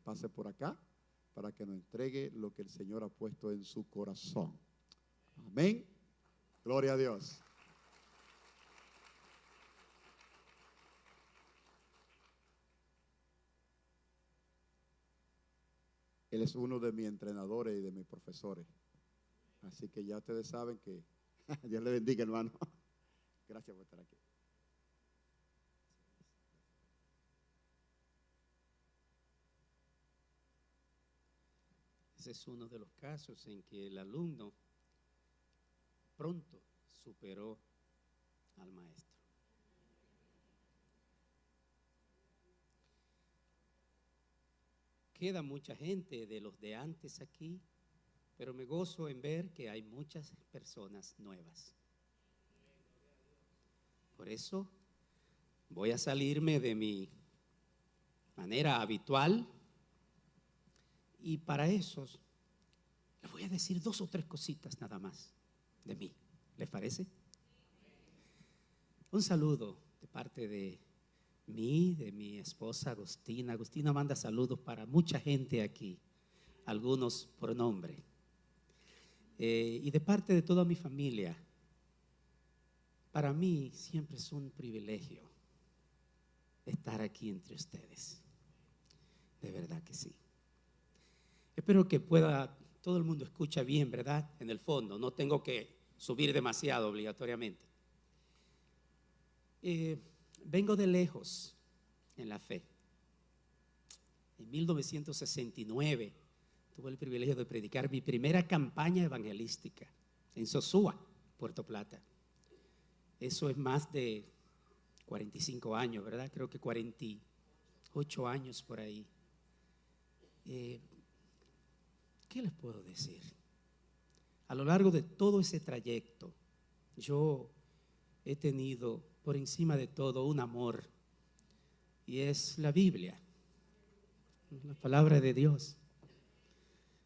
pase por acá para que nos entregue lo que el Señor ha puesto en su corazón. Amén. Gloria a Dios. Él es uno de mis entrenadores y de mis profesores. Así que ya ustedes saben que Dios le bendiga, hermano. Gracias por estar aquí. Ese es uno de los casos en que el alumno pronto superó al maestro. Queda mucha gente de los de antes aquí, pero me gozo en ver que hay muchas personas nuevas. Por eso voy a salirme de mi manera habitual y para eso les voy a decir 2 o 3 cositas nada más de mí. ¿Les parece? Un saludo de parte de mí, de mi esposa Agustina. Agustina manda saludos para mucha gente aquí, algunos por nombre. Y de parte de toda mi familia. Para mí siempre es un privilegio estar aquí entre ustedes. De verdad que sí. Espero que todo el mundo escucha bien, ¿verdad? En el fondo, no tengo que subir demasiado obligatoriamente. Vengo de lejos en la fe. En 1969 tuve el privilegio de predicar mi primera campaña evangelística en Sosúa, Puerto Plata. Eso es más de 45 años, ¿verdad? Creo que 48 años por ahí. ¿Qué les puedo decir? A lo largo de todo ese trayecto, yo he tenido por encima de todo un amor, y es la Biblia, la palabra de Dios.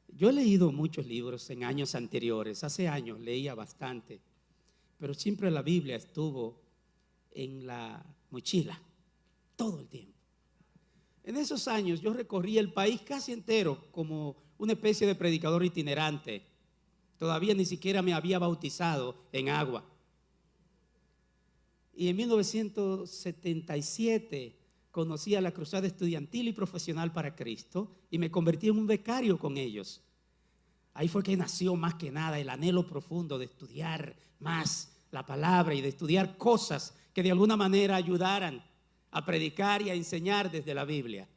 Yo he leído muchos libros en años anteriores, hace años leía bastante, pero siempre la Biblia estuvo en la mochila todo el tiempo. En esos años yo recorrí el país casi entero como una especie de predicador itinerante. Todavía ni siquiera me había bautizado en agua. Y en 1977 conocí a la Cruzada Estudiantil y Profesional para Cristo y me convertí en un becario con ellos. Ahí fue que nació más que nada el anhelo profundo de estudiar más la palabra y de estudiar cosas que de alguna manera ayudaran a predicar y a enseñar desde la Biblia.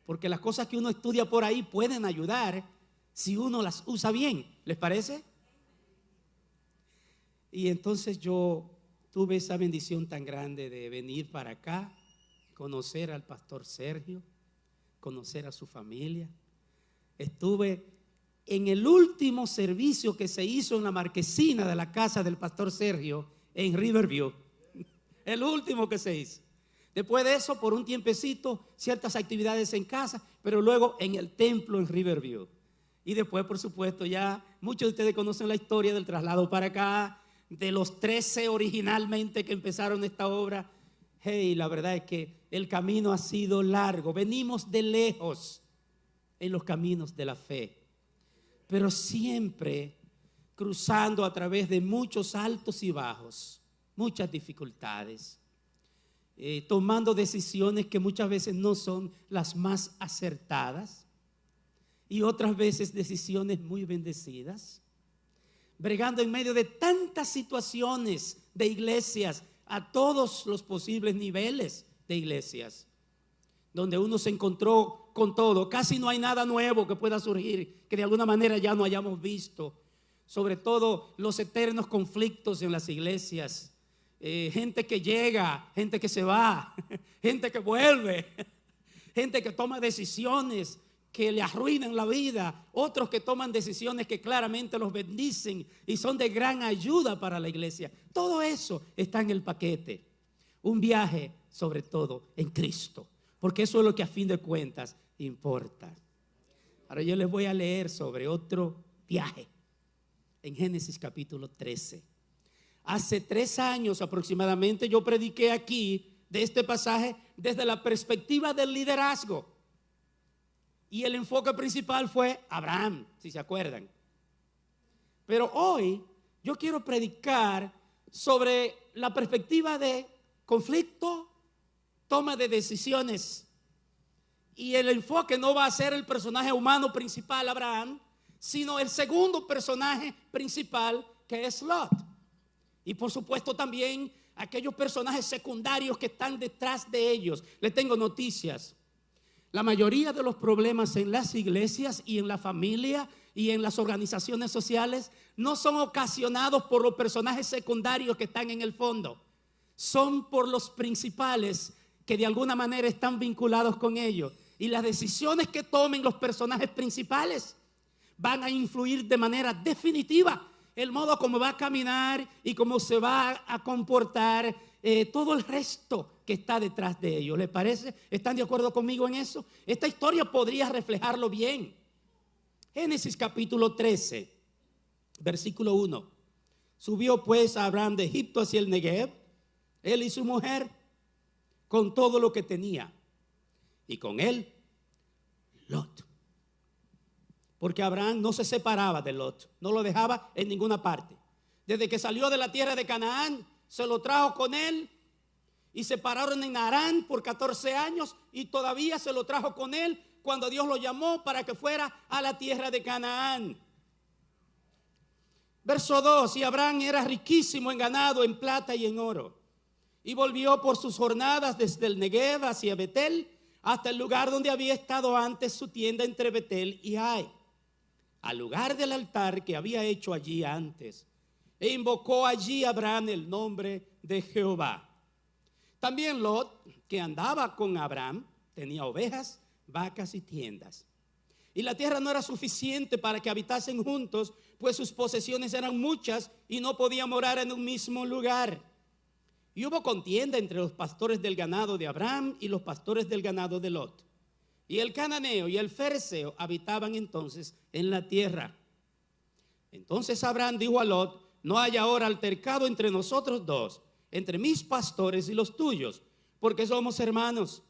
Porque las cosas que uno estudia por ahí pueden ayudar si uno las usa bien. ¿Les parece? Y entonces yo tuve esa bendición tan grande de venir para acá, conocer al pastor Sergio, conocer a su familia. Estuve en el último servicio que se hizo en la marquesina de la casa del pastor Sergio en Riverview. El último que se hizo. Después de eso, por un tiempecito, ciertas actividades en casa, pero luego en el templo en Riverview. Y después, por supuesto, ya muchos de ustedes conocen la historia del traslado para acá, de los 13 originalmente que empezaron esta obra. Hey, la verdad es que el camino ha sido largo. Venimos de lejos en los caminos de la fe, pero siempre cruzando a través de muchos altos y bajos, muchas dificultades. Tomando decisiones que muchas veces no son las más acertadas y otras veces decisiones muy bendecidas, bregando en medio de tantas situaciones de iglesias a todos los posibles niveles de iglesias, donde uno se encontró con todo. Casi no hay nada nuevo que pueda surgir que de alguna manera ya no hayamos visto, sobre todo los eternos conflictos en las iglesias. Gente que llega, gente que se va, gente que vuelve, gente que toma decisiones que le arruinan la vida, otros que toman decisiones que claramente los bendicen y son de gran ayuda para la iglesia. Todo eso está en el paquete. Un viaje sobre todo en Cristo, porque eso es lo que a fin de cuentas importa. Ahora yo les voy a leer sobre otro viaje en Génesis capítulo 13. Hace 3 años aproximadamente yo prediqué aquí de este pasaje desde la perspectiva del liderazgo. y el enfoque principal fue Abraham, si se acuerdan. Pero hoy yo quiero predicar sobre la perspectiva de conflicto, toma de decisiones. Y el enfoque no va a ser el personaje humano principal, Abraham, sino el segundo personaje principal, que es Lot. Y por supuesto también aquellos personajes secundarios que están detrás de ellos. Les tengo noticias. La mayoría de los problemas en las iglesias y en la familia y en las organizaciones sociales no son ocasionados por los personajes secundarios que están en el fondo. Son por los principales que de alguna manera están vinculados con ellos. Y las decisiones que tomen los personajes principales van a influir de manera definitiva el modo como va a caminar y cómo se va a comportar todo el resto que está detrás de ellos. ¿Les parece? ¿Están de acuerdo conmigo en eso? Esta historia podría reflejarlo bien. Génesis capítulo 13, versículo 1. Subió pues Abraham de Egipto hacia el Negev, él y su mujer, con todo lo que tenía, y con él Lot. Porque Abraham no se separaba de Lot, no lo dejaba en ninguna parte. Desde que salió de la tierra de Canaán, se lo trajo con él y se pararon en Harán por 14 años y todavía se lo trajo con él cuando Dios lo llamó para que fuera a la tierra de Canaán. Verso 2, y Abraham era riquísimo en ganado, en plata y en oro. Y volvió por sus jornadas desde el Negev hacia Betel, hasta el lugar donde había estado antes su tienda entre Betel y Ai, al lugar del altar que había hecho allí antes. E invocó allí Abraham el nombre de Jehová. También Lot, que andaba con Abraham, tenía ovejas, vacas y tiendas. Y la tierra no era suficiente para que habitasen juntos, pues sus posesiones eran muchas y no podían morar en un mismo lugar. Y hubo contienda entre los pastores del ganado de Abraham y los pastores del ganado de Lot. Y el cananeo y el fereceo habitaban entonces en la tierra. Entonces Abraham dijo a Lot: no haya ahora altercado entre nosotros dos, entre mis pastores y los tuyos, porque somos hermanos.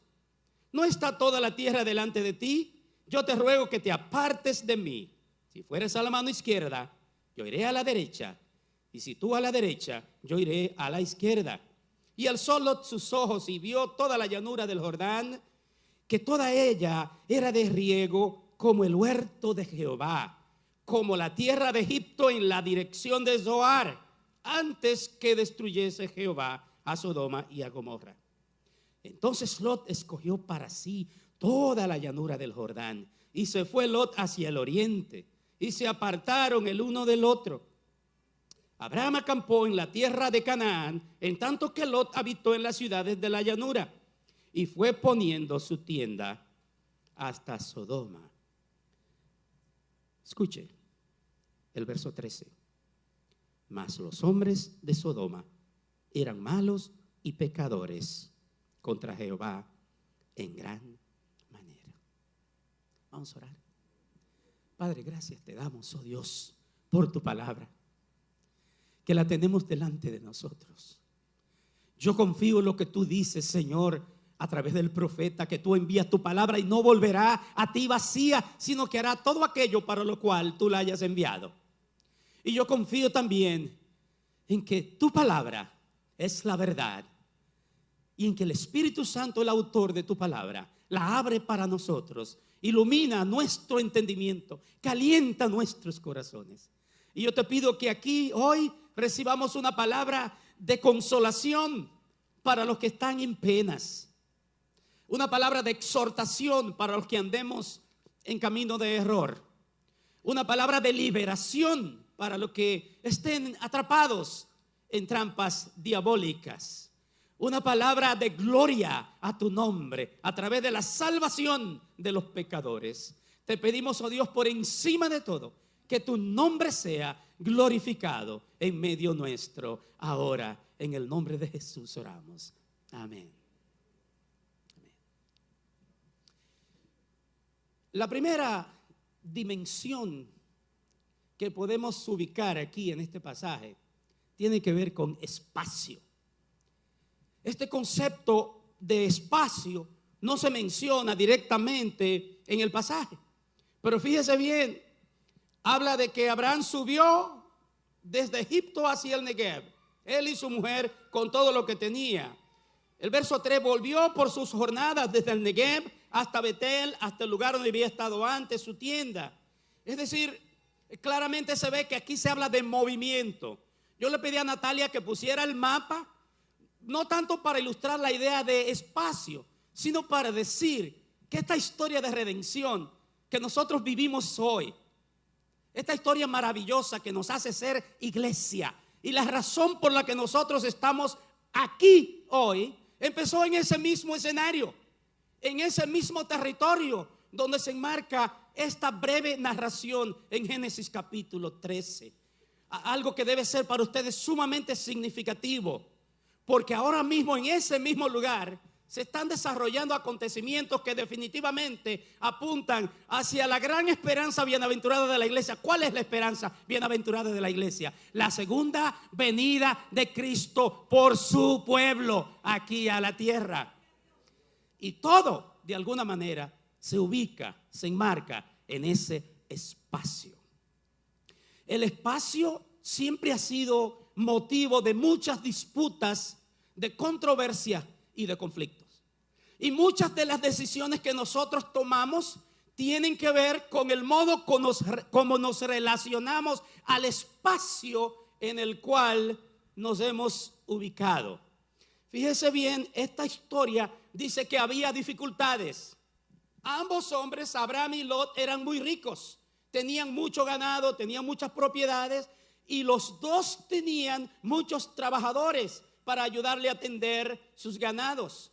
¿No está toda la tierra delante de ti? Yo te ruego que te apartes de mí. Si fueres a la mano izquierda, yo iré a la derecha, y si tú a la derecha, yo iré a la izquierda. Y alzó Lot sus ojos y vio toda la llanura del Jordán, que toda ella era de riego como el huerto de Jehová, como la tierra de Egipto en la dirección de Zoar, antes que destruyese Jehová a Sodoma y a Gomorra. Entonces Lot escogió para sí toda la llanura del Jordán, y se fue Lot hacia el oriente, y se apartaron el uno del otro. Abraham acampó en la tierra de Canaán, en tanto que Lot habitó en las ciudades de la llanura, y fue poniendo su tienda hasta Sodoma. Escuche el verso 13. Mas los hombres de Sodoma eran malos y pecadores contra Jehová en gran manera. Vamos a orar. Padre, gracias te damos, oh Dios, por tu palabra, que la tenemos delante de nosotros. Yo confío en lo que tú dices, Señor, a través del profeta, que tú envías tu palabra y no volverá a ti vacía, sino que hará todo aquello para lo cual tú la hayas enviado. Y yo confío también en que tu palabra es la verdad y en que el Espíritu Santo, el autor de tu palabra, la abre para nosotros, ilumina nuestro entendimiento, calienta nuestros corazones. Y yo te pido que aquí hoy recibamos una palabra de consolación para los que están en penas, una palabra de exhortación para los que andemos en camino de error, una palabra de liberación para los que estén atrapados en trampas diabólicas, una palabra de gloria a tu nombre a través de la salvación de los pecadores. Te pedimos, oh Dios, por encima de todo, que tu nombre sea glorificado en medio nuestro. Ahora, en el nombre de Jesús oramos. Amén. La primera dimensión que podemos ubicar aquí en este pasaje tiene que ver con espacio. Este concepto de espacio no se menciona directamente en el pasaje. Pero fíjese bien, habla de que Abraham subió desde Egipto hacia el Negev, él y su mujer con todo lo que tenía. El verso 3, volvió por sus jornadas desde el Negev hasta Betel, hasta el lugar donde había estado antes, su tienda. Es decir, claramente se ve que aquí se habla de movimiento. Yo le pedí a Natalia que pusiera el mapa, no tanto para ilustrar la idea de espacio, sino para decir que esta historia de redención que nosotros vivimos hoy, esta historia maravillosa que nos hace ser iglesia, y la razón por la que nosotros estamos aquí hoy, empezó en ese mismo escenario, en ese mismo territorio donde se enmarca esta breve narración en Génesis capítulo 13. Algo que debe ser para ustedes sumamente significativo, porque ahora mismo en ese mismo lugar se están desarrollando acontecimientos que definitivamente apuntan hacia la gran esperanza bienaventurada de la iglesia. ¿Cuál es la esperanza bienaventurada de la iglesia? La segunda venida de Cristo por su pueblo aquí a la tierra. Y todo, de alguna manera, se ubica, se enmarca en ese espacio. El espacio siempre ha sido motivo de muchas disputas, de controversia y de conflictos. Y muchas de las decisiones que nosotros tomamos tienen que ver con el modo como nos relacionamos al espacio en el cual nos hemos ubicado. Fíjese bien, esta historia dice que había dificultades. Ambos hombres, Abraham y Lot, eran muy ricos, tenían mucho ganado, tenían muchas propiedades, y los dos tenían muchos trabajadores para ayudarle a atender sus ganados.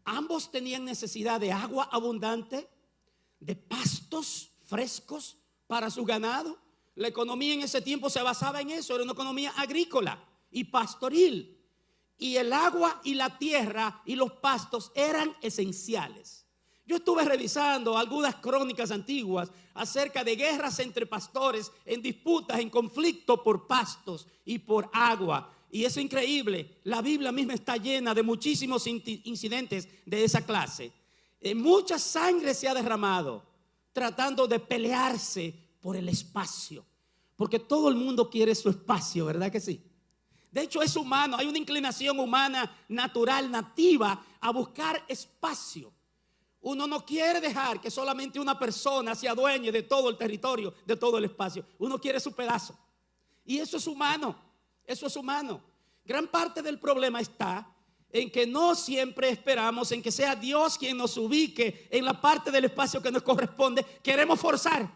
Ambos tenían necesidad de agua abundante, de pastos frescos para su ganado. La economía en ese tiempo se basaba en eso, era una economía agrícola y pastoril. Y el agua y la tierra y los pastos eran esenciales. Yo estuve revisando algunas crónicas antiguas acerca de guerras entre pastores en disputas, en conflicto por pastos y por agua. Y es increíble, la Biblia misma está llena de muchísimos incidentes de esa clase. Mucha sangre se ha derramado tratando de pelearse por el espacio, porque todo el mundo quiere su espacio, ¿verdad que sí? De hecho es humano, hay una inclinación humana natural, nativa, a buscar espacio. Uno no quiere dejar que solamente una persona se adueñe de todo el territorio, de todo el espacio. Uno quiere su pedazo. Y eso es humano, eso es humano. Gran parte del problema está en que no siempre esperamos en que sea Dios quien nos ubique en la parte del espacio que nos corresponde. Queremos forzar.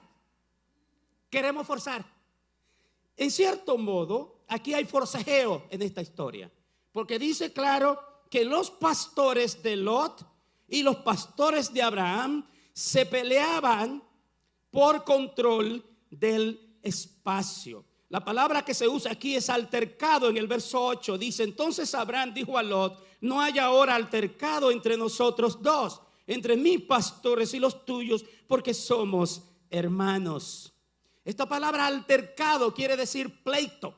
En cierto modo, aquí hay forcejeo en esta historia, porque dice claro que los pastores de Lot y los pastores de Abraham se peleaban por control del espacio. La palabra que se usa aquí es altercado. En el verso 8 dice: entonces Abraham dijo a Lot: no hay ahora altercado entre nosotros dos, entre mis pastores y los tuyos, porque somos hermanos. Esta palabra altercado quiere decir pleito,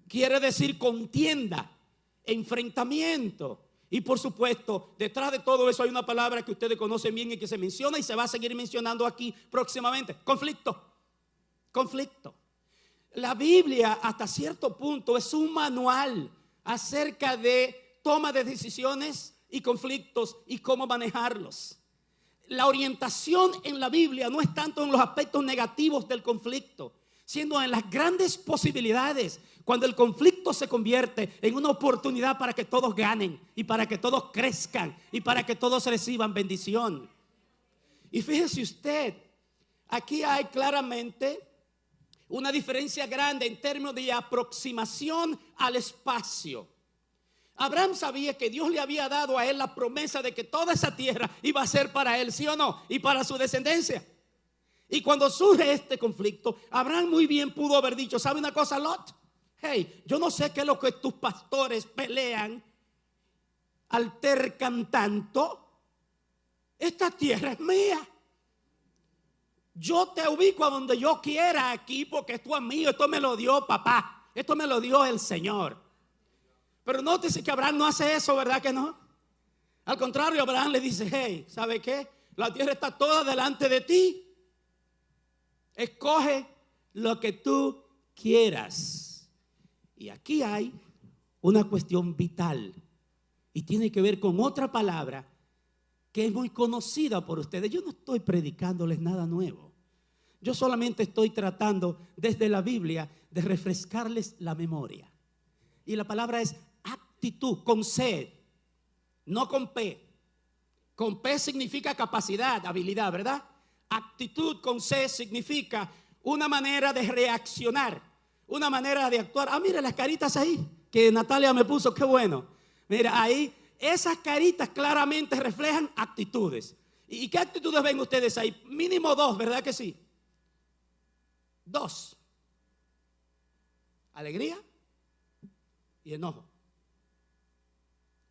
quiere decir contienda, enfrentamiento. Y por supuesto, detrás de todo eso hay una palabra que ustedes conocen bien y que se menciona y se va a seguir mencionando aquí próximamente: conflicto. La Biblia hasta cierto punto es un manual acerca de toma de decisiones y conflictos y cómo manejarlos. La orientación en la Biblia no es tanto en los aspectos negativos del conflicto, sino en las grandes posibilidades, cuando el conflicto se convierte en una oportunidad para que todos ganen y para que todos crezcan y para que todos reciban bendición. Y fíjese usted, aquí hay claramente una diferencia grande en términos de aproximación al espacio. Abraham sabía que Dios le había dado a él la promesa de que toda esa tierra iba a ser para él, ¿sí o no? Y para su descendencia. Y cuando surge este conflicto, Abraham muy bien pudo haber dicho: ¿sabe una cosa, Lot? Hey, yo no sé qué es lo que tus pastores pelean, altercan tanto. Esta tierra es mía. Yo te ubico a donde yo quiera aquí, porque esto es mío. Esto me lo dio papá, esto me lo dio el Señor. Pero nótese que Abraham no hace eso, ¿verdad que no? Al contrario, Abraham le dice, hey, ¿sabe qué? La tierra está toda delante de ti. Escoge lo que tú quieras. Y aquí hay una cuestión vital y tiene que ver con otra palabra que es muy conocida por ustedes. Yo no estoy predicándoles nada nuevo. Yo solamente estoy tratando desde la Biblia de refrescarles la memoria. Y la palabra es actitud, con C, no con P. Con P significa capacidad, habilidad, ¿verdad? Actitud con C significa una manera de reaccionar, una manera de actuar. Ah, mire las caritas ahí que Natalia me puso, qué bueno. Mira, ahí esas caritas claramente reflejan actitudes. ¿Y qué actitudes ven ustedes ahí? Mínimo dos, ¿verdad que sí? Dos. Alegría y enojo.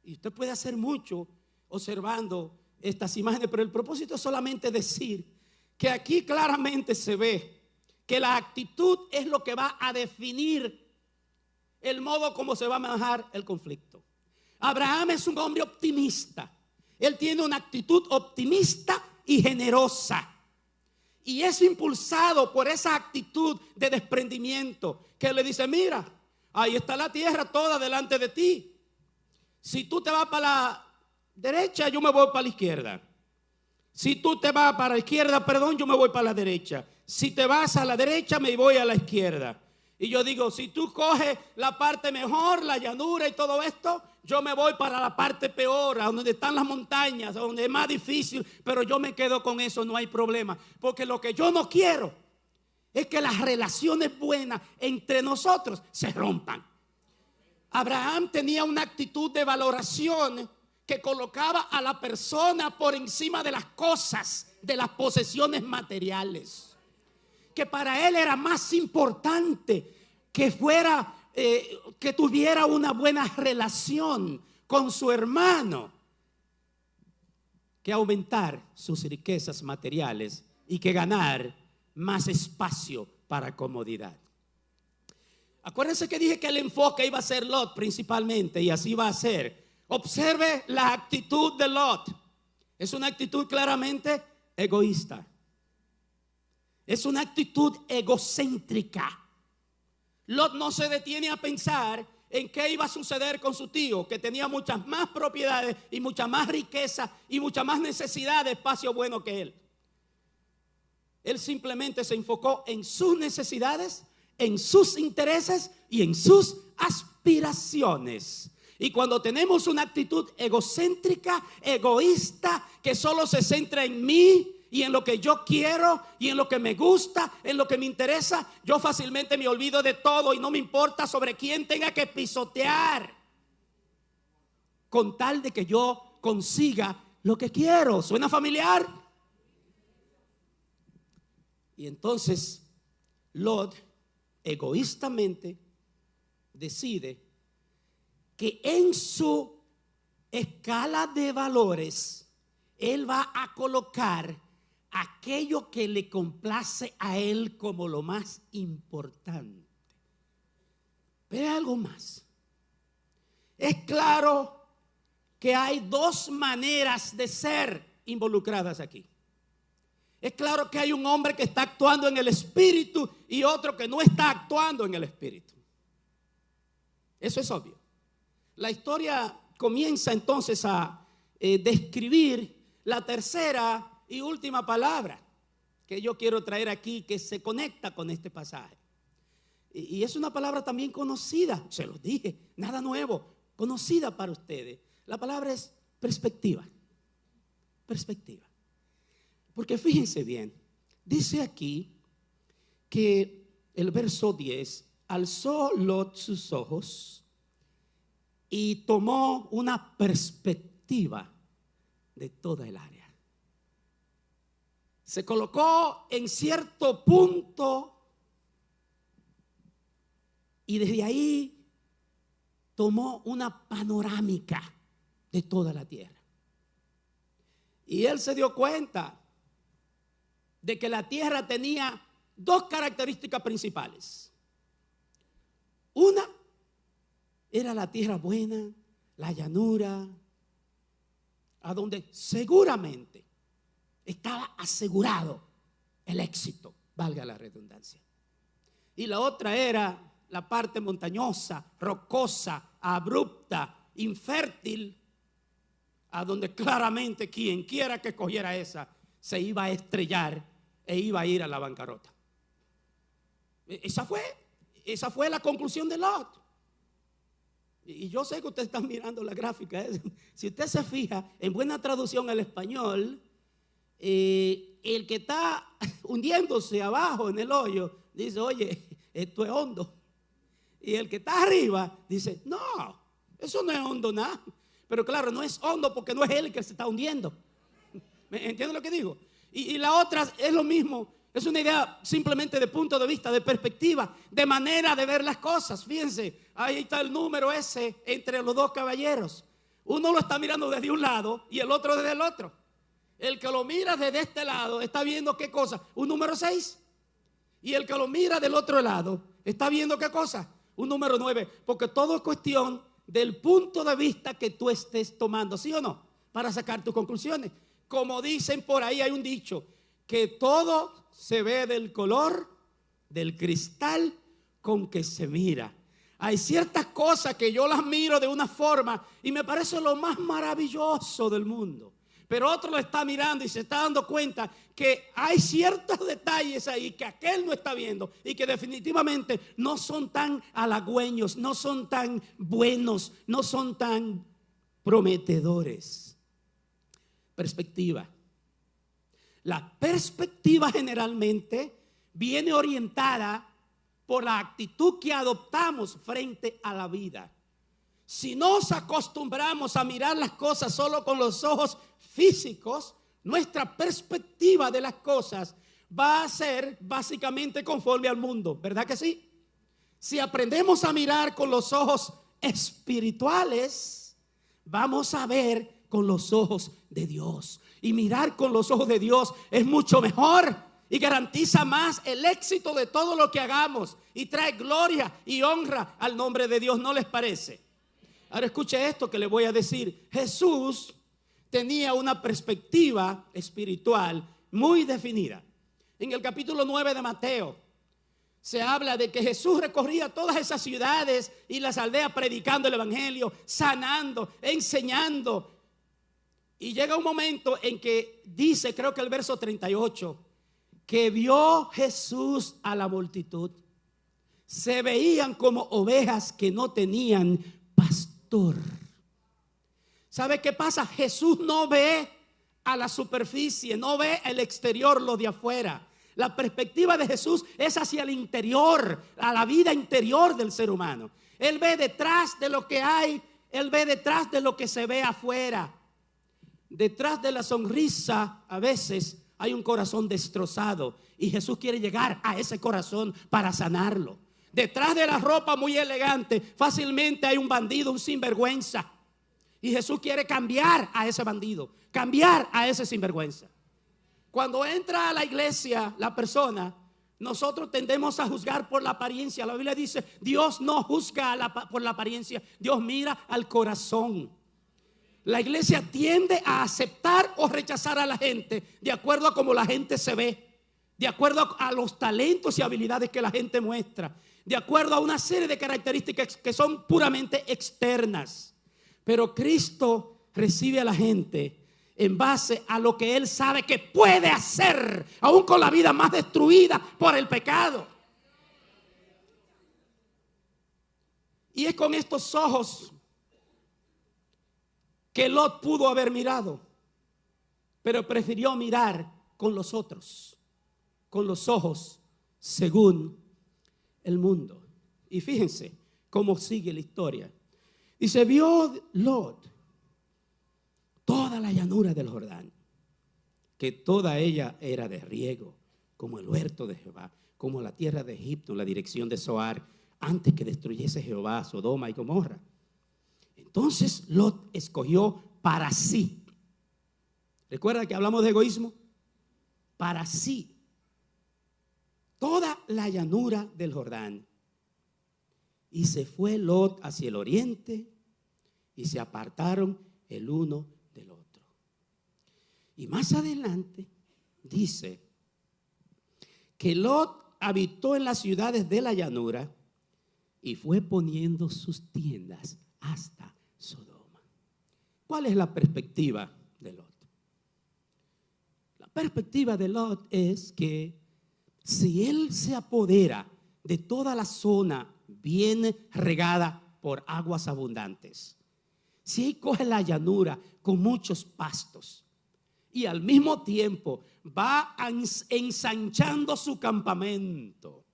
Y usted puede hacer mucho observando estas imágenes, pero el propósito es solamente decir que aquí claramente se ve que la actitud es lo que va a definir el modo como se va a manejar el conflicto. Abraham es un hombre optimista. Él tiene una actitud optimista y generosa. Y es impulsado por esa actitud de desprendimiento que le dice, mira, ahí está la tierra toda delante de ti. Si tú te vas para la derecha, yo me voy para la izquierda. Si tú te vas para la izquierda, perdón, yo me voy para la derecha. Si te vas a la derecha, me voy a la izquierda. Y yo digo, si tú coges la parte mejor, la llanura y todo esto, yo me voy para la parte peor, a donde están las montañas, a donde es más difícil, pero yo me quedo con eso, no hay problema. Porque lo que yo no quiero es que las relaciones buenas entre nosotros se rompan. Abraham tenía una actitud de valoración que colocaba a la persona por encima de las cosas, de las posesiones materiales. Que para él era más importante que fuera, que tuviera una buena relación con su hermano, que aumentar sus riquezas materiales y que ganar más espacio para comodidad. Acuérdense que dije que el enfoque iba a ser Lot principalmente, y así va a ser. Observe la actitud de Lot. Es una actitud claramente egoísta. Es una actitud egocéntrica. Lot no se detiene a pensar en qué iba a suceder con su tío, que tenía muchas más propiedades y mucha más riqueza y mucha más necesidad de espacio bueno que él. Él simplemente se enfocó en sus necesidades, en sus intereses y en sus aspiraciones. Y cuando tenemos una actitud egocéntrica, egoísta, que solo se centra en mí y en lo que yo quiero y en lo que me gusta, en lo que me interesa, yo fácilmente me olvido de todo y no me importa sobre quién tenga que pisotear, con tal de que yo consiga lo que quiero. ¿Suena familiar? Y entonces Lot egoístamente decide que en su escala de valores él va a colocar aquello que le complace a él como lo más importante. Pero hay algo más. Es claro que hay dos maneras de ser involucradas aquí. Es claro que hay un hombre que está actuando en el espíritu y otro que no está actuando en el espíritu. Eso es obvio. La historia comienza entonces a describir la tercera y última palabra que yo quiero traer aquí, que se conecta con este pasaje. Y es una palabra también conocida, se los dije, nada nuevo, conocida para ustedes. La palabra es perspectiva. Perspectiva. Porque fíjense bien, dice aquí que el verso 10, alzó Lot sus ojos y tomó una perspectiva de toda el área. Se colocó en cierto punto y desde ahí tomó una panorámica de toda la tierra. Y él se dio cuenta de que la tierra tenía dos características principales. Una era la tierra buena, la llanura, a donde seguramente estaba asegurado el éxito, valga la redundancia. Y la otra era la parte montañosa, rocosa, abrupta, infértil, a donde claramente quien quiera que cogiera esa se iba a estrellar e iba a ir a la bancarrota. Esa fue la conclusión de Lot. Y yo sé que ustedes están mirando la gráfica. Si usted se fija, en buena traducción al español, el que está hundiéndose abajo en el hoyo dice: oye, esto es hondo. Y el que está arriba dice: no, eso no es hondo nada. Pero claro, no es hondo porque no es él el que se está hundiendo. ¿Me entienden lo que digo? Y la otra es lo mismo. Es una idea simplemente de punto de vista, de perspectiva, de manera de ver las cosas. Fíjense, ahí está el número ese entre los dos caballeros. Uno lo está mirando desde un lado y el otro desde el otro. El que lo mira desde este lado está viendo ¿qué cosa? Un número 6. Y el que lo mira del otro lado está viendo ¿qué cosa? Un número 9. Porque todo es cuestión del punto de vista que tú estés tomando, ¿sí o no? Para sacar tus conclusiones. Como dicen por ahí, hay un dicho, que todo se ve del color del cristal con que se mira. Hay ciertas cosas que yo las miro de una forma y me parece lo más maravilloso del mundo. Pero otro lo está mirando y se está dando cuenta que hay ciertos detalles ahí que aquel no está viendo y que definitivamente no son tan halagüeños, no son tan buenos, no son tan prometedores. Perspectiva. La perspectiva generalmente viene orientada por la actitud que adoptamos frente a la vida. Si nos acostumbramos a mirar las cosas solo con los ojos físicos, nuestra perspectiva de las cosas va a ser básicamente conforme al mundo, ¿verdad que sí? Si aprendemos a mirar con los ojos espirituales, vamos a ver con los ojos de Dios. Y mirar con los ojos de Dios es mucho mejor y garantiza más el éxito de todo lo que hagamos y trae gloria y honra al nombre de Dios, ¿no les parece? Ahora escuche esto que le voy a decir. Jesús tenía una perspectiva espiritual muy definida. En el capítulo 9 de Mateo se habla de que Jesús recorría todas esas ciudades y las aldeas predicando el evangelio, sanando, enseñando. Y llega un momento en que dice, creo que el verso 38, que vio Jesús a la multitud. Se veían como ovejas que no tenían pastor. ¿Sabe qué pasa? Jesús no ve a la superficie, no ve el exterior, lo de afuera. La perspectiva de Jesús es hacia el interior, a la vida interior del ser humano. Él ve detrás de lo que hay, él ve detrás de lo que se ve afuera. Detrás de la sonrisa a veces hay un corazón destrozado y Jesús quiere llegar a ese corazón para sanarlo. Detrás de la ropa muy elegante fácilmente hay un bandido, un sinvergüenza, y Jesús quiere cambiar a ese bandido, cambiar a ese sinvergüenza. Cuando entra a la iglesia la persona, nosotros tendemos a juzgar por la apariencia. La Biblia dice, Dios no juzga por la apariencia, Dios mira al corazón. La iglesia tiende a aceptar o rechazar a la gente de acuerdo a cómo la gente se ve, de acuerdo a los talentos y habilidades que la gente muestra, de acuerdo a una serie de características que son puramente externas. Pero Cristo recibe a la gente en base a lo que Él sabe que puede hacer, aún con la vida más destruida por el pecado. Y es con estos ojos que Lot pudo haber mirado, pero prefirió mirar con los otros, con los ojos según el mundo. Y fíjense cómo sigue la historia. Dice, vio Lot toda la llanura del Jordán, que toda ella era de riego, como el huerto de Jehová, como la tierra de Egipto, en la dirección de Zoar, antes que destruyese Jehová Sodoma y Gomorra. Entonces Lot escogió para sí. ¿Recuerda que hablamos de egoísmo? Para sí toda la llanura del Jordán. Y se fue Lot hacia el oriente y se apartaron el uno del otro. Y más adelante dice que Lot habitó en las ciudades de la llanura y fue poniendo sus tiendas hasta Sodoma. ¿Cuál es la perspectiva de Lot? La perspectiva de Lot es que si él se apodera de toda la zona bien regada por aguas abundantes, si él coge la llanura con muchos pastos y al mismo tiempo va ensanchando su campamento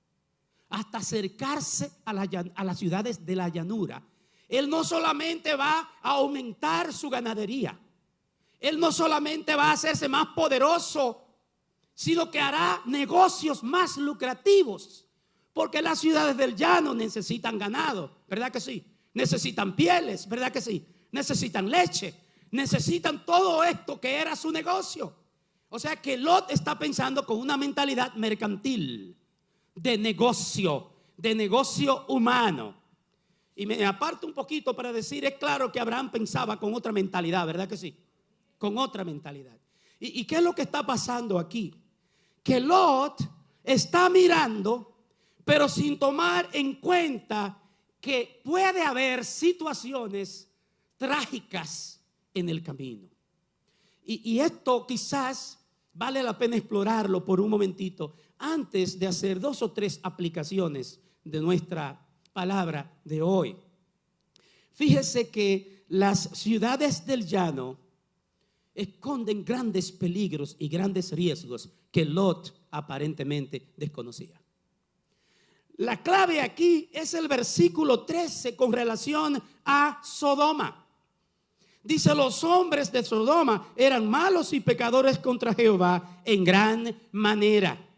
hasta acercarse a las ciudades de la llanura, él no solamente va a aumentar su ganadería, él no solamente va a hacerse más poderoso, sino que hará negocios más lucrativos, porque las ciudades del llano necesitan ganado, ¿verdad que sí? Necesitan pieles, ¿verdad que sí? Necesitan leche, necesitan todo esto que era su negocio. O sea que Lot está pensando con una mentalidad mercantil, de negocio humano. Y me aparto un poquito para decir, es claro que Abraham pensaba con otra mentalidad, ¿verdad que sí? Con otra mentalidad. ¿Y qué es lo que está pasando aquí? Que Lot está mirando, pero sin tomar en cuenta que puede haber situaciones trágicas en el camino. Y esto quizás vale la pena explorarlo por un momentito antes de hacer 2 o 3 aplicaciones de nuestra palabra de hoy. Fíjese que las ciudades del llano esconden grandes peligros y grandes riesgos que Lot aparentemente desconocía. La clave aquí es el versículo 13 con relación a Sodoma. Dice: los hombres de Sodoma eran malos y pecadores contra Jehová en gran manera.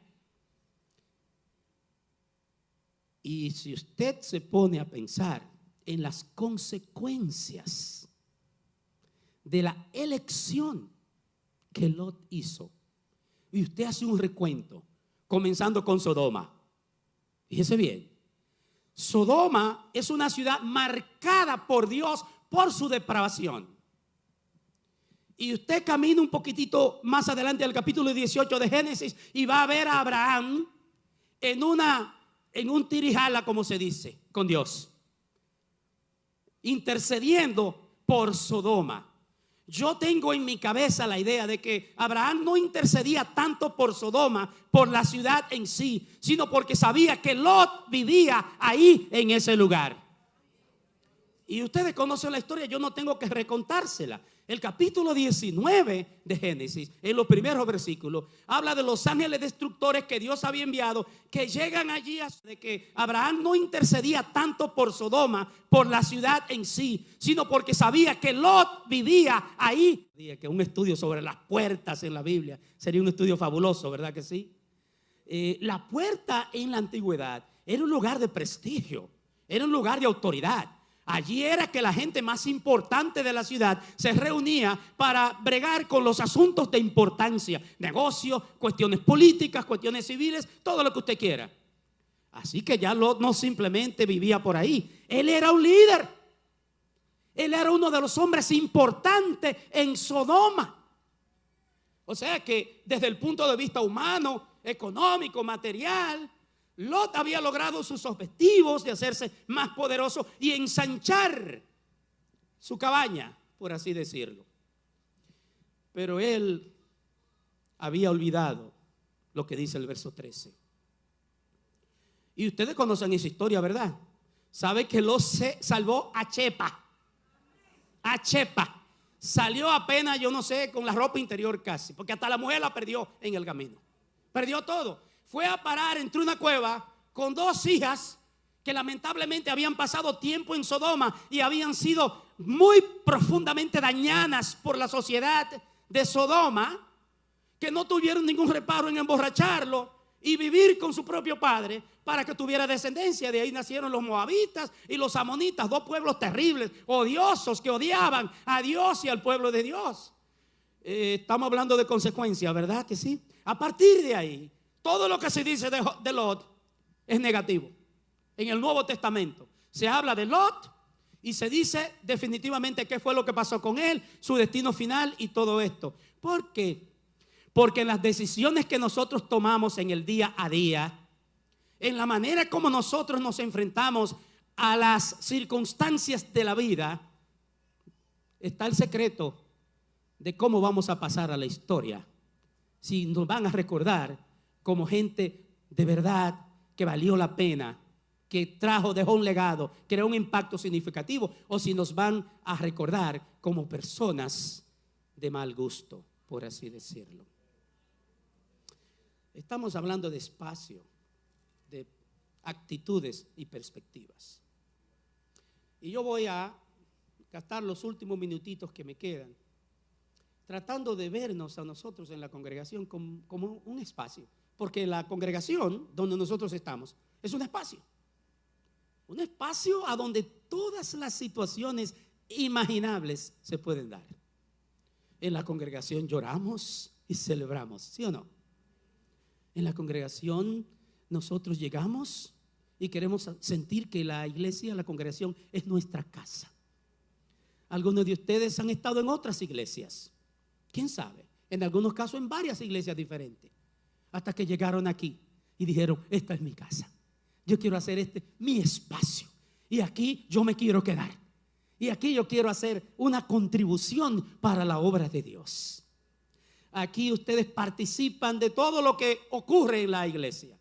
Y si usted se pone a pensar en las consecuencias de la elección que Lot hizo, y usted hace un recuento, comenzando con Sodoma. Fíjese bien, Sodoma es una ciudad marcada por Dios por su depravación. Y usted camina un poquitito más adelante al capítulo 18 de Génesis y va a ver a Abraham en un tirijala, como se dice, con Dios, intercediendo por Sodoma. Yo tengo en mi cabeza la idea de que Abraham no intercedía tanto por Sodoma, por la ciudad en sí, sino porque sabía que Lot vivía ahí en ese lugar. Y ustedes conocen la historia, yo no tengo que recontársela. El capítulo 19 de Génesis, en los primeros versículos, habla de los ángeles destructores que Dios había enviado, que llegan allí, de que Abraham no intercedía tanto por Sodoma, por la ciudad en sí, sino porque sabía que Lot vivía ahí. Que un estudio sobre las puertas en la Biblia sería un estudio fabuloso, ¿verdad que sí? La puerta en la antigüedad era un lugar de prestigio, era un lugar de autoridad. Allí era que la gente más importante de la ciudad se reunía para bregar con los asuntos de importancia, negocios, cuestiones políticas, cuestiones civiles, todo lo que usted quiera. Así que ya Lot no simplemente vivía por ahí, él era un líder. Él era uno de los hombres importantes en Sodoma. O sea que desde el punto de vista humano, económico, material, Lot había logrado sus objetivos de hacerse más poderoso y ensanchar su cabaña, por así decirlo. Pero él había olvidado lo que dice el verso 13. Y ustedes conocen esa historia, ¿verdad? Sabe que Lot se salvó a Chepa. A Chepa. Salió apenas, yo no sé, con la ropa interior casi, porque hasta la mujer la perdió en el camino. Perdió todo. Fue a parar entre una cueva con 2 hijas que lamentablemente habían pasado tiempo en Sodoma y habían sido muy profundamente dañadas por la sociedad de Sodoma, que no tuvieron ningún reparo en emborracharlo y vivir con su propio padre para que tuviera descendencia. De ahí nacieron los moabitas y los amonitas, 2 pueblos terribles, odiosos, que odiaban a Dios y al pueblo de Dios. Estamos hablando de consecuencias, ¿verdad que sí? A partir de ahí, todo lo que se dice de Lot es negativo. En el Nuevo Testamento se habla de Lot y se dice definitivamente qué fue lo que pasó con él, su destino final y todo esto. ¿Por qué? Porque en las decisiones que nosotros tomamos en el día a día, en la manera como nosotros nos enfrentamos a las circunstancias de la vida, está el secreto de cómo vamos a pasar a la historia. Si nos van a recordar como gente de verdad que valió la pena, que dejó un legado, creó un impacto significativo, o si nos van a recordar como personas de mal gusto, por así decirlo. Estamos hablando de espacio, de actitudes y perspectivas. Y yo voy a gastar los últimos minutitos que me quedan tratando de vernos a nosotros en la congregación como un espacio. Porque la congregación donde nosotros estamos es un espacio a donde todas las situaciones imaginables se pueden dar. En la congregación lloramos y celebramos, ¿sí o no? En la congregación nosotros llegamos y queremos sentir que la iglesia, la congregación es nuestra casa. Algunos de ustedes han estado en otras iglesias, quién sabe, en algunos casos en varias iglesias diferentes, hasta que llegaron aquí y dijeron: esta es mi casa, yo quiero hacer mi espacio, y aquí yo me quiero quedar, y aquí yo quiero hacer una contribución para la obra de Dios. Aquí ustedes participan de todo lo que ocurre en la iglesia.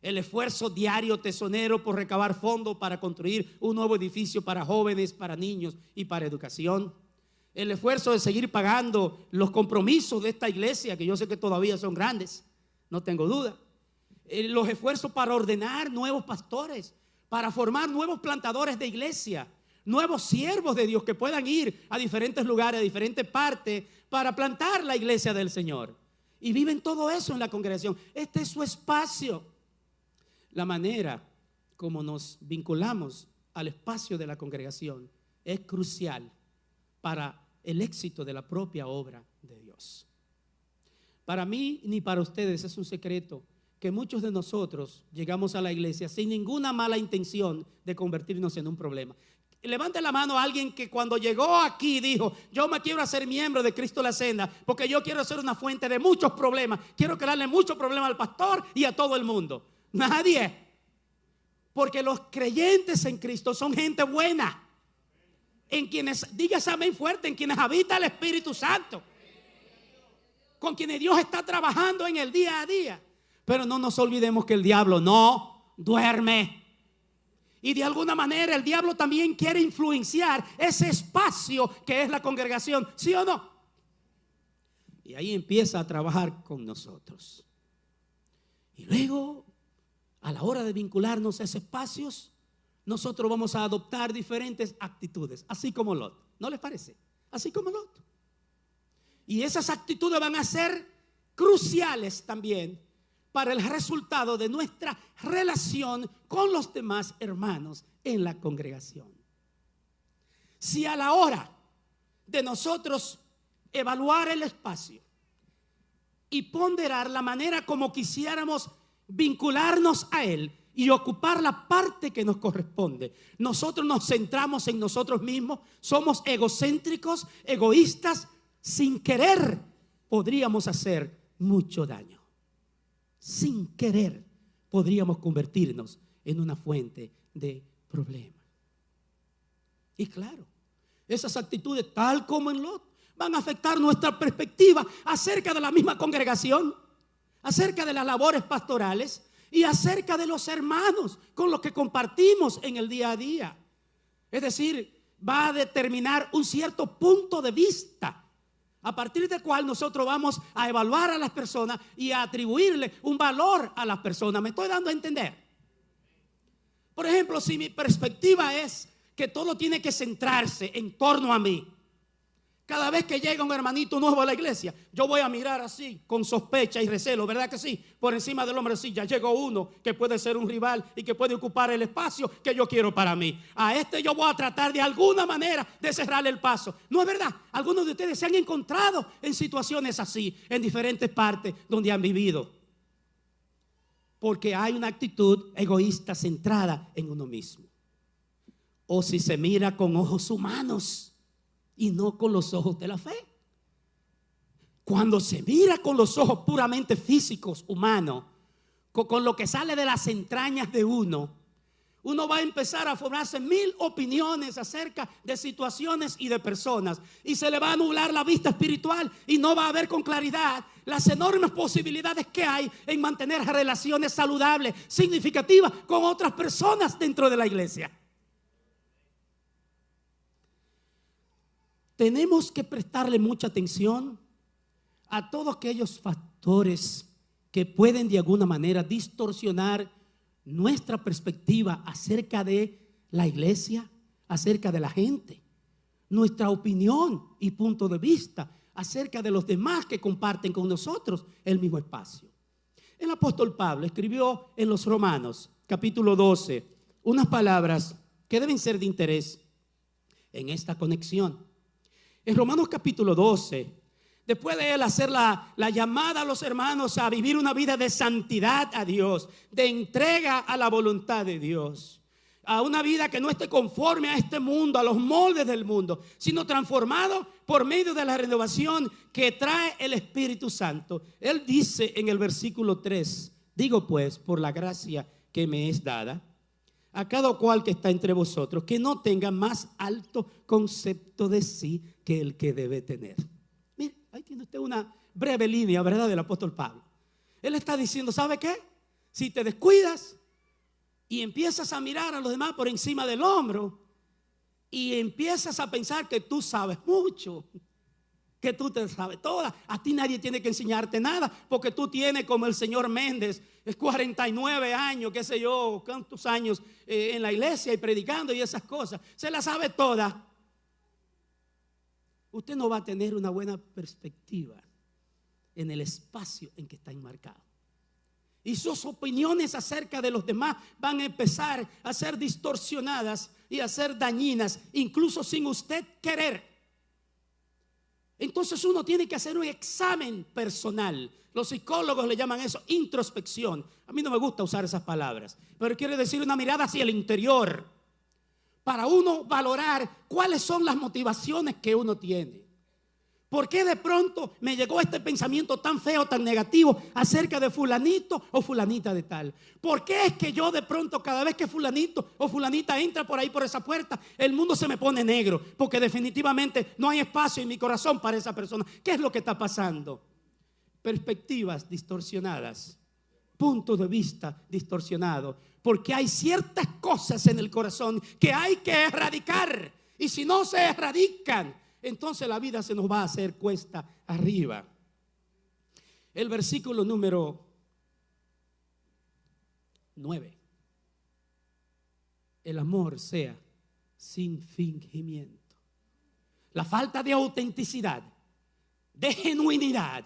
El esfuerzo diario tesonero por recabar fondos para construir un nuevo edificio para jóvenes, para niños y para educación. El esfuerzo de seguir pagando los compromisos de esta iglesia, que yo sé que todavía son grandes, no tengo duda. Los esfuerzos para ordenar nuevos pastores, para formar nuevos plantadores de iglesia, nuevos siervos de Dios que puedan ir a diferentes lugares, a diferentes partes, para plantar la iglesia del Señor. Y viven todo eso en la congregación. Este es su espacio. La manera como nos vinculamos al espacio de la congregación es crucial para el éxito de la propia obra de Dios. Para mí ni para ustedes es un secreto que muchos de nosotros llegamos a la iglesia sin ninguna mala intención de convertirnos en un problema. Levante la mano a alguien que cuando llegó aquí dijo: yo me quiero hacer miembro de Cristo la Senda porque yo quiero ser una fuente de muchos problemas, quiero crearle muchos problemas al pastor y a todo el mundo. Nadie. Porque los creyentes en Cristo son gente buena, en quienes, digas amén fuerte, en quienes habita el Espíritu Santo, con quienes Dios está trabajando en el día a día. Pero no nos olvidemos que el diablo no duerme. Y de alguna manera el diablo también quiere influenciar ese espacio que es la congregación, ¿sí o no? Y ahí empieza a trabajar con nosotros. Y luego, a la hora de vincularnos a esos espacios, nosotros vamos a adoptar diferentes actitudes, así como Lot. ¿No les parece? Así como Lot. Y esas actitudes van a ser cruciales también para el resultado de nuestra relación con los demás hermanos en la congregación. Si a la hora de nosotros evaluar el espacio y ponderar la manera como quisiéramos vincularnos a él y ocupar la parte que nos corresponde, nosotros nos centramos en nosotros mismos, somos egocéntricos, egoístas, sin querer podríamos hacer mucho daño. Sin querer podríamos convertirnos en una fuente de problemas. Y claro, esas actitudes, tal como en Lot, van a afectar nuestra perspectiva acerca de la misma congregación, acerca de las labores pastorales y acerca de los hermanos con los que compartimos en el día a día. Es decir, va a determinar un cierto punto de vista a partir del cual nosotros vamos a evaluar a las personas y a atribuirle un valor a las personas. ¿Me estoy dando a entender? Por ejemplo, si mi perspectiva es que todo tiene que centrarse en torno a mí, cada vez que llega un hermanito nuevo a la iglesia, yo voy a mirar así con sospecha y recelo, ¿verdad que sí? Por encima del hombre, sí, ya llegó uno que puede ser un rival y que puede ocupar el espacio que yo quiero para mí. A este yo voy a tratar de alguna manera de cerrarle el paso. ¿No es verdad? Algunos de ustedes se han encontrado en situaciones así, en diferentes partes donde han vivido. Porque hay una actitud egoísta centrada en uno mismo. O si se mira con ojos humanos y no con los ojos de la fe. Cuando se mira con los ojos puramente físicos, humanos, con lo que sale de las entrañas de uno va a empezar a formarse 1000 opiniones acerca de situaciones y de personas, y se le va a nublar la vista espiritual y no va a ver con claridad las enormes posibilidades que hay en mantener relaciones saludables, significativas con otras personas dentro de la iglesia. Tenemos que prestarle mucha atención a todos aquellos factores que pueden de alguna manera distorsionar nuestra perspectiva acerca de la iglesia, acerca de la gente, nuestra opinión y punto de vista acerca de los demás que comparten con nosotros el mismo espacio. El apóstol Pablo escribió en los Romanos, capítulo 12, unas palabras que deben ser de interés en esta conexión. En Romanos capítulo 12, después de él hacer la llamada a los hermanos a vivir una vida de santidad a Dios, de entrega a la voluntad de Dios, a una vida que no esté conforme a este mundo, a los moldes del mundo, sino transformado por medio de la renovación que trae el Espíritu Santo. Él dice en el versículo 3, digo pues, por la gracia que me es dada, a cada cual que está entre vosotros, que no tenga más alto concepto de sí que el que debe tener. Mire, ahí tiene usted una breve línea, ¿verdad?, del apóstol Pablo. Él está diciendo, ¿sabe qué? Si te descuidas y empiezas a mirar a los demás por encima del hombro y empiezas a pensar que tú sabes mucho, que tú te sabes toda, a ti nadie tiene que enseñarte nada, porque tú tienes, como el señor Méndez, 49 años, qué sé yo, cuántos años en la iglesia y predicando y esas cosas, se la sabe toda. Usted no va a tener una buena perspectiva en el espacio en que está enmarcado. Y sus opiniones acerca de los demás van a empezar a ser distorsionadas y a ser dañinas, incluso sin usted querer. Entonces uno tiene que hacer un examen personal. Los psicólogos le llaman eso introspección. A mí no me gusta usar esas palabras, pero quiere decir una mirada hacia el interior, para uno valorar cuáles son las motivaciones que uno tiene. ¿Por qué de pronto me llegó este pensamiento tan feo, tan negativo acerca de fulanito o fulanita de tal? ¿Por qué es que yo de pronto cada vez que fulanito o fulanita entra por ahí por esa puerta, el mundo se me pone negro? Porque definitivamente no hay espacio en mi corazón para esa persona. ¿Qué es lo que está pasando? Perspectivas distorsionadas, punto de vista distorsionado, porque hay ciertas cosas en el corazón que hay que erradicar, y si no se erradican, entonces la vida se nos va a hacer cuesta arriba. El versículo número 9. El amor sea sin fingimiento. La falta de autenticidad, de genuinidad,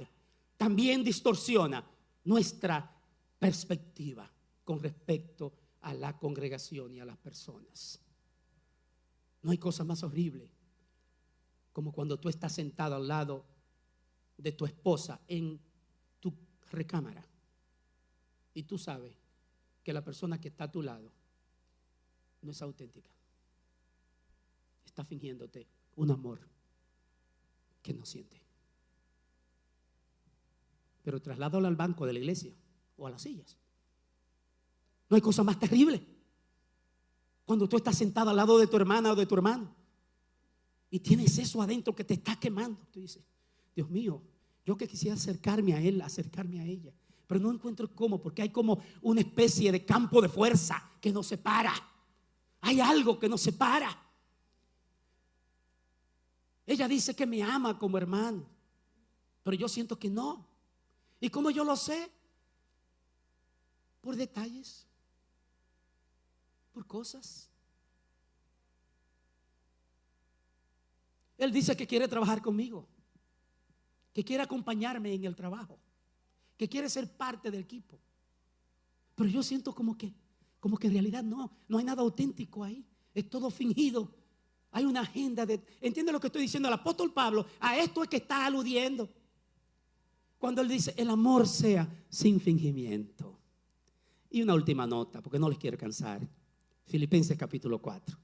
también distorsiona nuestra perspectiva con respecto a la congregación y a las personas. No hay cosa más horrible como cuando tú estás sentado al lado de tu esposa en tu recámara y tú sabes que la persona que está a tu lado no es auténtica, está fingiéndote un amor que no siente. Pero trasládalo al banco de la iglesia o a las sillas. No hay cosa más terrible cuando tú estás sentado al lado de tu hermana o de tu hermano y tienes eso adentro que te está quemando. Tú dices, Dios mío, yo que quisiera acercarme a él, acercarme a ella, pero no encuentro cómo, porque hay como una especie de campo de fuerza que nos separa. Hay algo que nos separa. Ella dice que me ama como hermano, pero yo siento que no. ¿Y cómo yo lo sé? Por detalles, por cosas. Él dice que quiere trabajar conmigo, que quiere acompañarme en el trabajo, que quiere ser parte del equipo. Pero yo siento como que en realidad no hay nada auténtico ahí. Es todo fingido. Hay una agenda ¿entiende lo que estoy diciendo? El apóstol Pablo a esto es que está aludiendo cuando él dice el amor sea sin fingimiento. Y una última nota, porque no les quiero cansar. Filipenses capítulo 4.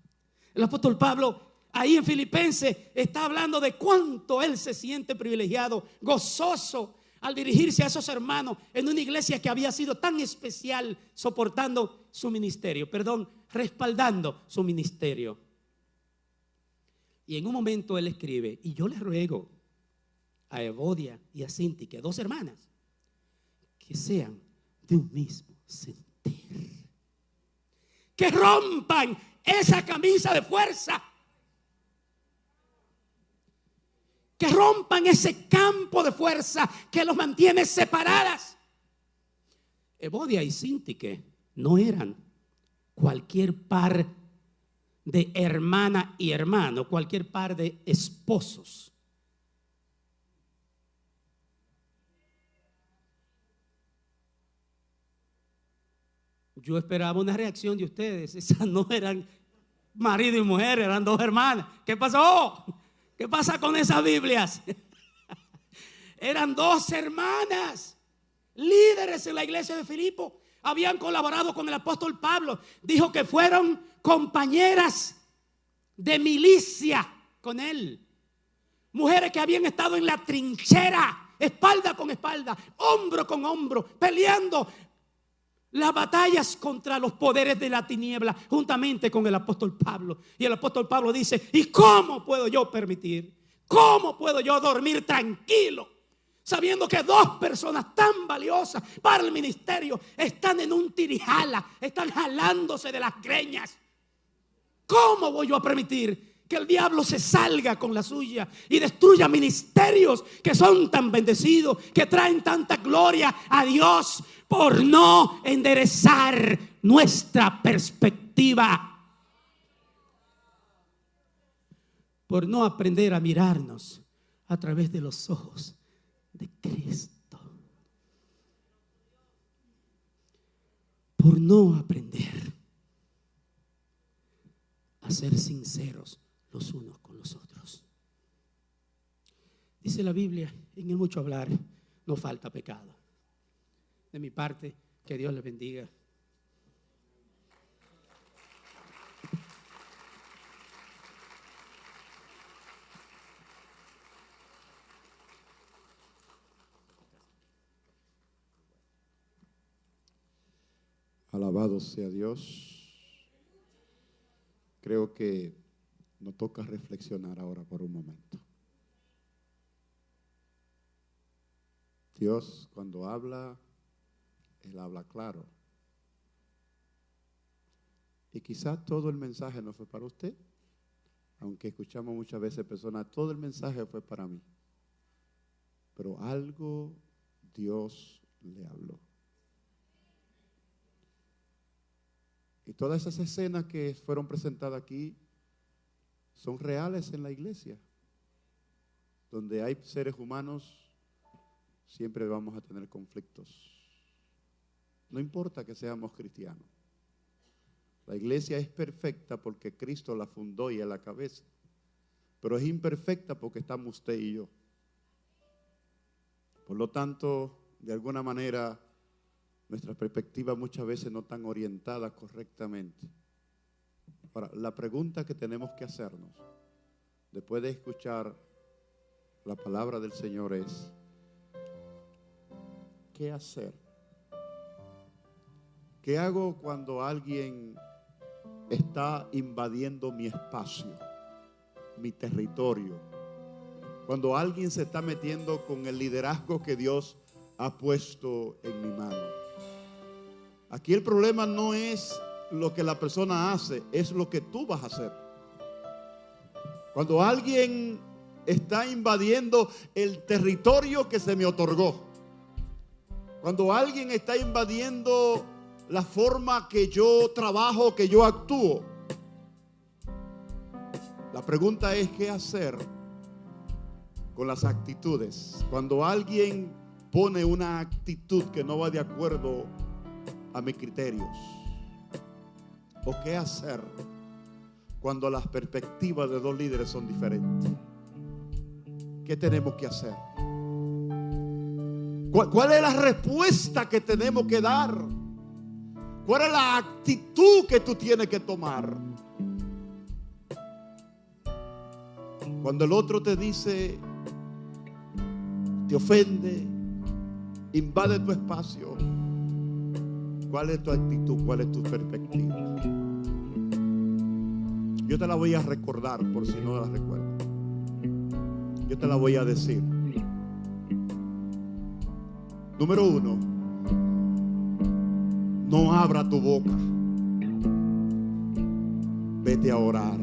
El apóstol Pablo ahí en Filipenses está hablando de cuánto él se siente privilegiado, gozoso al dirigirse a esos hermanos en una iglesia que había sido tan especial, soportando su ministerio, respaldando su ministerio. Y en un momento él escribe: y yo les ruego a Evodia y a Síntique, 2 hermanas, que sean de un mismo sentir, que rompan esa camisa de fuerza, que rompan ese campo de fuerza que los mantiene separadas. Evodia y Síntique no eran cualquier par de hermana y hermano, cualquier par de esposos. Yo esperaba una reacción de ustedes. Esas no eran marido y mujer, eran 2 hermanas. ¿Qué pasó? ¿Qué pasa con esas Biblias? Eran 2 hermanas, líderes en la iglesia de Filipo. Habían colaborado con el apóstol Pablo. Dijo que fueron compañeras de milicia con él. Mujeres que habían estado en la trinchera, espalda con espalda, hombro con hombro, peleando las batallas contra los poderes de la tiniebla, juntamente con el apóstol Pablo. Y el apóstol Pablo dice: ¿y cómo puedo yo permitir? ¿Cómo puedo yo dormir tranquilo sabiendo que 2 personas tan valiosas para el ministerio están en un tirijala, están jalándose de las greñas? ¿Cómo voy yo a permitir que el diablo se salga con la suya y destruya ministerios que son tan bendecidos, que traen tanta gloria a Dios, por no enderezar nuestra perspectiva, por no aprender a mirarnos a través de los ojos de Cristo, por no aprender a ser sinceros los unos con los otros? Dice la Biblia: en el mucho hablar no falta pecado. De mi parte, que Dios les bendiga. Alabado sea Dios. Creo que nos toca reflexionar ahora por un momento. Dios, cuando habla, Él habla claro. Y quizás todo el mensaje no fue para usted, aunque escuchamos muchas veces personas: todo el mensaje fue para mí. Pero algo Dios le habló. Y todas esas escenas que fueron presentadas aquí son reales en la iglesia. Donde hay seres humanos, siempre vamos a tener conflictos. No importa que seamos cristianos. La iglesia es perfecta porque Cristo la fundó y es la cabeza. Pero es imperfecta porque estamos usted y yo. Por lo tanto, de alguna manera, nuestra perspectiva muchas veces no están orientadas correctamente. Ahora, la pregunta que tenemos que hacernos después de escuchar la palabra del Señor es: ¿qué hacer? ¿Qué hago cuando alguien está invadiendo mi espacio, mi territorio? Cuando alguien se está metiendo con el liderazgo que Dios ha puesto en mi mano. Aquí el problema no es lo que la persona hace, es lo que tú vas a hacer. Cuando alguien está invadiendo el territorio que se me otorgó, cuando alguien está invadiendo la forma que yo trabajo, que yo actúo, la pregunta es: ¿qué hacer con las actitudes? Cuando alguien pone una actitud que no va de acuerdo a mis criterios. ¿O qué hacer cuando las perspectivas de 2 líderes son diferentes? ¿Qué tenemos que hacer? ¿Cuál es la respuesta que tenemos que dar? ¿Cuál es la actitud que tú tienes que tomar? Cuando el otro te dice, te ofende, invade tu espacio, ¿cuál es tu actitud? ¿Cuál es tu perspectiva? Yo te la voy a recordar por si no la recuerdas. Yo te la voy a decir. Número 1, no abra tu boca. Vete a orar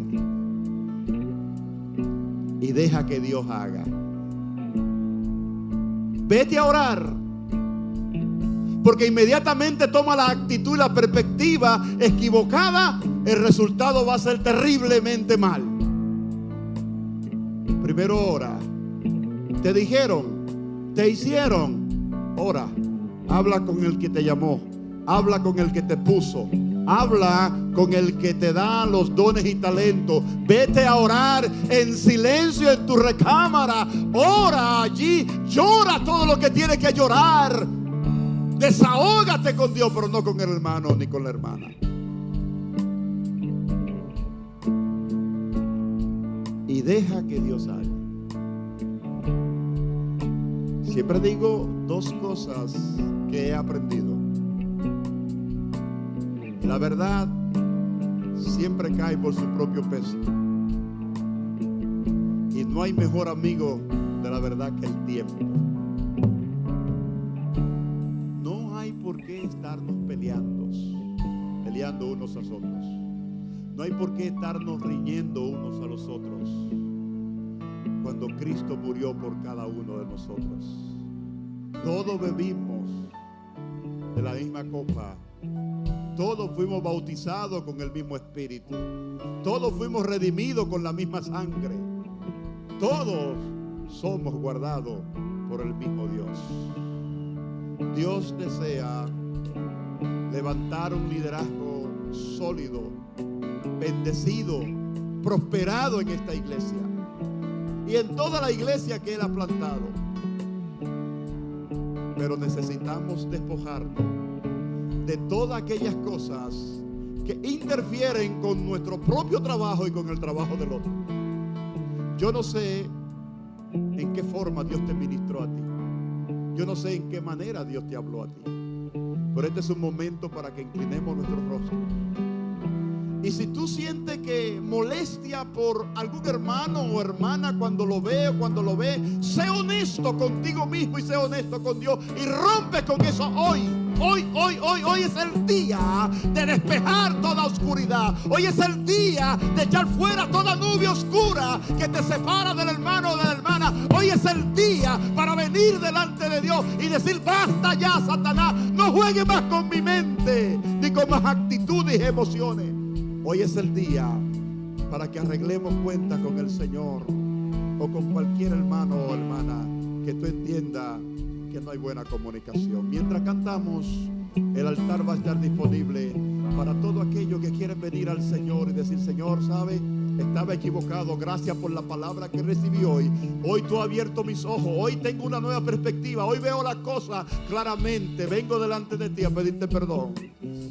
y deja que Dios haga. Vete a orar, porque inmediatamente toma la actitud y la perspectiva equivocada, el resultado va a ser terriblemente mal. Primero ora. Te dijeron, te hicieron, ora. Habla con el que te llamó, habla con el que te puso, habla con el que te da los dones y talentos. Vete a orar en silencio en tu recámara. Ora allí, llora todo lo que tienes que llorar. Desahógate con Dios, pero no con el hermano ni con la hermana. Y deja que Dios haga. Siempre digo 2 cosas que he aprendido. La verdad siempre cae por su propio peso. Y no hay mejor amigo de la verdad que el tiempo. No hay por qué estarnos peleando unos a los otros. No hay por qué estarnos riñendo unos a los otros, cuando Cristo murió por cada uno de nosotros. Todos bebimos de la misma copa. Todos fuimos bautizados con el mismo espíritu. Todos fuimos redimidos con la misma sangre. Todos somos guardados por el mismo Dios. Dios desea levantar un liderazgo sólido, bendecido, prosperado en esta iglesia y en toda la iglesia que Él ha plantado. Pero necesitamos despojarnos de todas aquellas cosas que interfieren con nuestro propio trabajo y con el trabajo del otro. Yo no sé en qué forma Dios te ministró a ti. Yo no sé en qué manera Dios te habló a ti. Pero este es un momento para que inclinemos nuestros rostros. Y si tú sientes que molestia por algún hermano o hermana cuando lo ve o cuando lo ve, sé honesto contigo mismo y sé honesto con Dios y rompe con eso hoy. Hoy es el día de despejar toda oscuridad. Hoy es el día de echar fuera toda nube oscura que te separa del hermano o de la hermana. Hoy es el día para venir delante de Dios y decir: basta ya, Satanás, no juegue más con mi mente ni con más actitudes y emociones. Hoy es el día para que arreglemos cuentas con el Señor o con cualquier hermano o hermana que tú entiendas que no hay buena comunicación. Mientras cantamos, el altar va a estar disponible para todos aquellos que quieren venir al Señor y decir: Señor, ¿sabe? Estaba equivocado, gracias por la palabra que recibí hoy. Hoy tú has abierto mis ojos, hoy tengo una nueva perspectiva, hoy veo las cosas claramente. Vengo delante de ti a pedirte perdón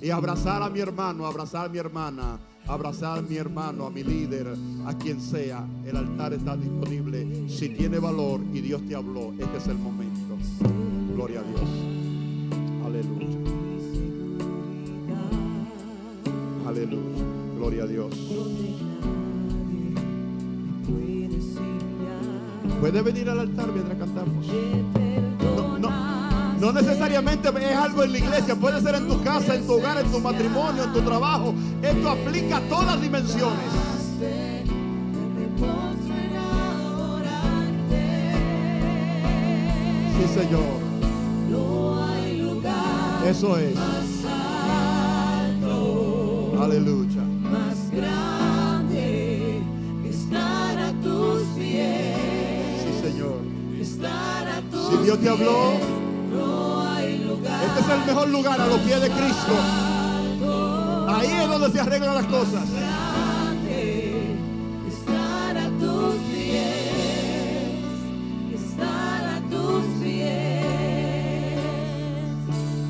y abrazar a mi hermano, abrazar a mi hermana, abrazar a mi hermano, a mi líder, a quien sea. El altar está disponible. Si tiene valor y Dios te habló, este es el momento. Gloria a Dios. Aleluya. Aleluya. Gloria a Dios. Puede venir al altar mientras cantamos. No necesariamente es algo en la iglesia. Puede ser en tu casa, en tu hogar, en tu matrimonio, en tu trabajo. Esto aplica a todas dimensiones. Sí, Señor. Eso es. Aleluya. Más grande estar a tus pies. Sí, Señor. Estar a tus Si Dios te habló, pies, no hay lugar. este es el mejor lugar, a los pies de Cristo. Ahí es donde se arreglan las cosas. Grande estar a tus pies. Estar a tus pies.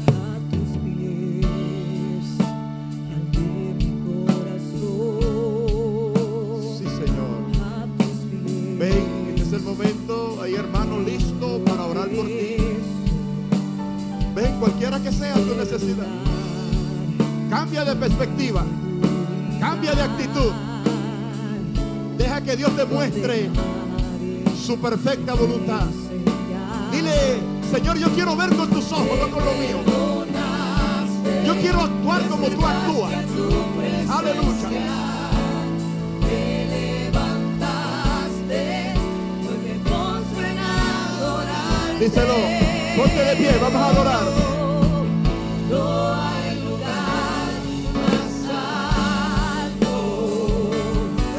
A tus pies. Ante mi corazón. Sí, Señor. A tus pies. vida. Cambia de perspectiva. Cambia de actitud. Deja que Dios te muestre su perfecta voluntad. Dile: Señor, yo quiero ver con tus ojos, no con lo mío. Yo quiero actuar como tú actúas. Aleluya. Te levantaste, hoy me postro en adorarte. Díselo, ponte de pie, vamos a adorar. No hay lugar más alto,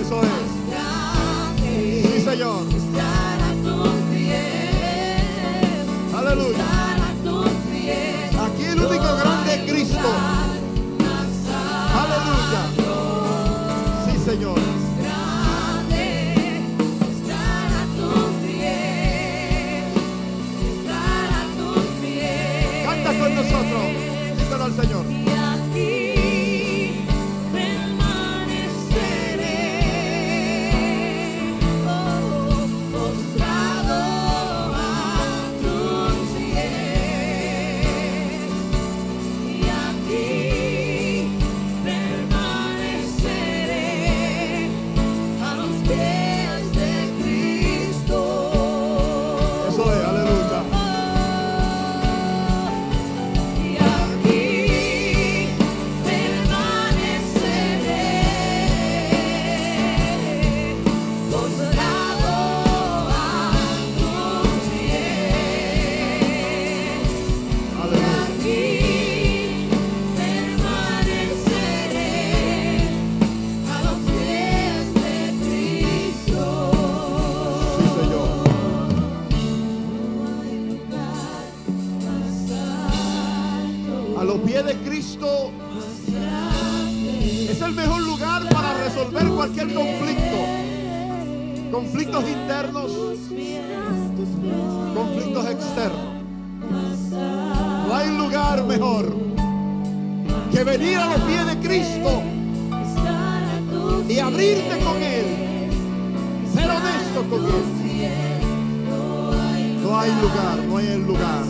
Eso es. grande, Sí, Señor. estar a tus pies, Aleluya. estar a tus pies. Aquí el único grande es Cristo. Aleluya. Sí, Señor. Grande, estar a tus pies, estar a tus pies. Canta con nosotros. Díselo al Señor. Y aquí permaneceré, postrado a tus pies. Y aquí permaneceré a los pies de Cristo. Eso es, aleluya. Y aquí permaneceré, postrado a tus pies. Aleluya. Aquí permaneceré a los pies de Cristo. Sí, Señor. A los pies de Cristo es el mejor lugar para resolver cualquier conflicto. Conflictos internos, conflictos externos. No hay lugar mejor que venir a los pies de Cristo y abrirte con Él. Ser honesto con Él. No hay lugar, no hay el lugar.